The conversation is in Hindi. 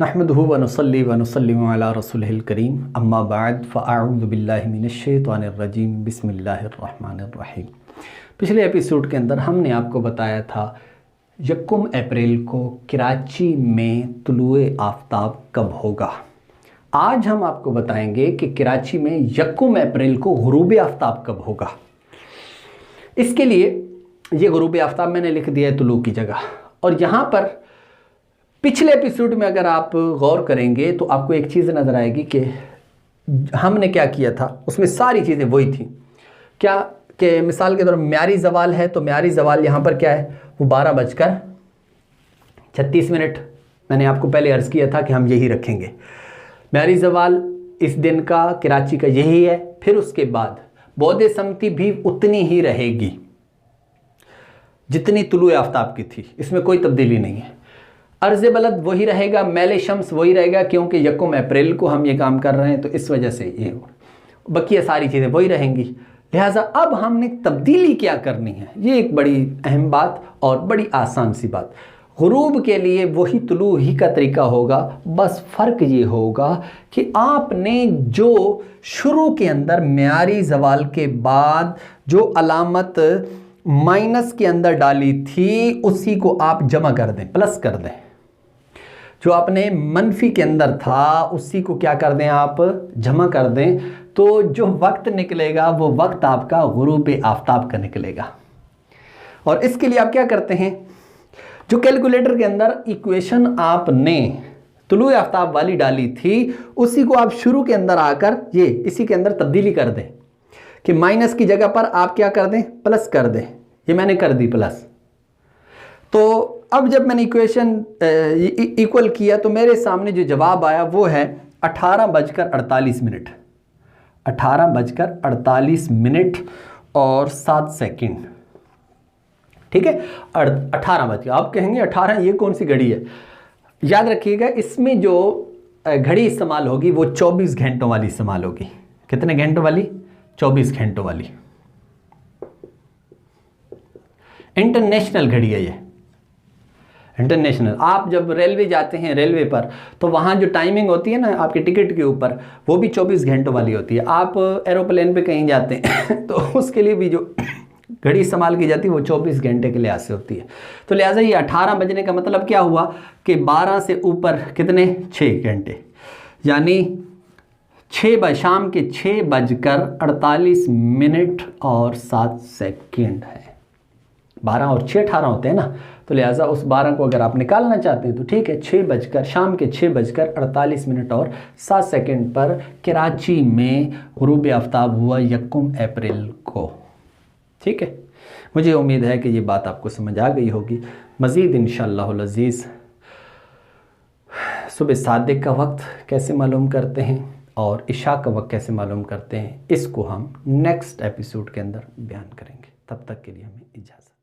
नहमदुहु व नुसल्ली व नुसल्लिमु अला रसूलिहिल करीम अम्मा बाद फ़अऊज़ु बिल्लाहि मिनश्शैतानिर्रजीम बिस्मिल्लाहिर्रहमानिर्रहीम। पिछले एपिसोड के अंदर हमने आपको बताया था 1 अप्रैल को कराची में तुलुए आफ्ताब कब होगा। आज हम आपको बताएंगे कि कराची में 1 अप्रैल को गुरूब आफ्ताब कब होगा। इसके लिए ये गुरूब आफ्ताब मैंने लिख दिया है तुलू की जगह, और यहाँ पर पिछले एपिसोड में अगर आप गौर करेंगे तो आपको एक चीज़ नज़र आएगी कि हमने क्या किया था, उसमें सारी चीज़ें वही थी। क्या कि मिसाल के तौर पर म्यारी ज़वाल है तो म्यारी ज़वाल यहाँ पर क्या है, वो 12:36 मैंने आपको पहले अर्ज़ किया था कि हम यही रखेंगे। म्यारी ज़वाल इस दिन का कराची का यही है। फिर उसके बाद बौदे समती भी उतनी ही रहेगी जितनी तुलुए आफ्ताब की थी, इसमें कोई तब्दीली नहीं है। अर्ज़ बलद वही रहेगा, मैल शम्स वही रहेगा, क्योंकि 1 अप्रैल को हम ये काम कर रहे हैं तो इस वजह से ये बकिया सारी चीज़ें वही रहेंगी। लिहाजा अब हमने तब्दीली क्या करनी है, ये एक बड़ी अहम बात और बड़ी आसान सी बात। गुरूब के लिए वही तुलू ही का तरीका होगा, बस फ़र्क ये होगा कि आपने जो शुरू के अंदर म्यारी ज़वाल के बाद जो अलामत माइनस के अंदर डाली थी उसी को आप जमा कर दें, प्लस कर दें। जो आपने मनफी के अंदर था उसी को क्या कर दें, आप जमा कर दें। तो जो वक्त निकलेगा वो वक्त आपका गुरूब आफ्ताब का निकलेगा। और इसके लिए आप क्या करते हैं, जो कैलकुलेटर के अंदर इक्वेशन आपने तुलू आफ्ताब वाली डाली थी उसी को आप शुरू के अंदर आकर ये इसी के अंदर तब्दीली कर दें कि माइनस की जगह पर आप क्या कर दें, प्लस कर दें। ये मैंने कर दी प्लस। तो अब जब मैंने इक्वेशन इक्वल किया तो मेरे सामने जो जवाब आया वो है 18:48। 18:48 और 7 सेकंड। ठीक है, 18 बज गया। आप कहेंगे 18 ये कौन सी घड़ी है। याद रखिएगा इसमें जो घड़ी इस्तेमाल होगी वो 24 घंटों वाली इस्तेमाल होगी। कितने घंटों वाली? 24 घंटों वाली। इंटरनेशनल घड़ी है ये, इंटरनेशनल। आप जब रेलवे जाते हैं रेलवे पर तो वहाँ जो टाइमिंग होती है ना आपके टिकट के ऊपर, वो भी 24 घंटों वाली होती है। आप एरोप्लेन पे कहीं जाते हैं तो उसके लिए भी जो घड़ी इस्तेमाल की जाती है वो 24 घंटे के लिहाज से होती है। तो लिहाजा ये 18 बजने का मतलब क्या हुआ कि 12 से ऊपर कितने, 6 घंटे, यानी शाम के 6:48 और 7 सेकंड है। 12 और 6 18 होते हैं ना, तो लिहाजा उस 12 को अगर आप निकालना चाहते हैं तो ठीक है, शाम के 6:48 और 7 सेकंड पर कराची में गुरूब आफ्ताब हुआ 1 अप्रैल को। ठीक है, मुझे उम्मीद है कि ये बात आपको समझ आ गई होगी। मज़ीद इंशाअल्लाहुल अज़ीज़ सुबह सादिक का वक्त कैसे मालूम करते हैं और इशा का वक्त कैसे मालूम करते हैं, इसको हम नेक्स्ट एपिसोड के अंदर बयान करेंगे। तब तक के लिए हमें इजाज़त।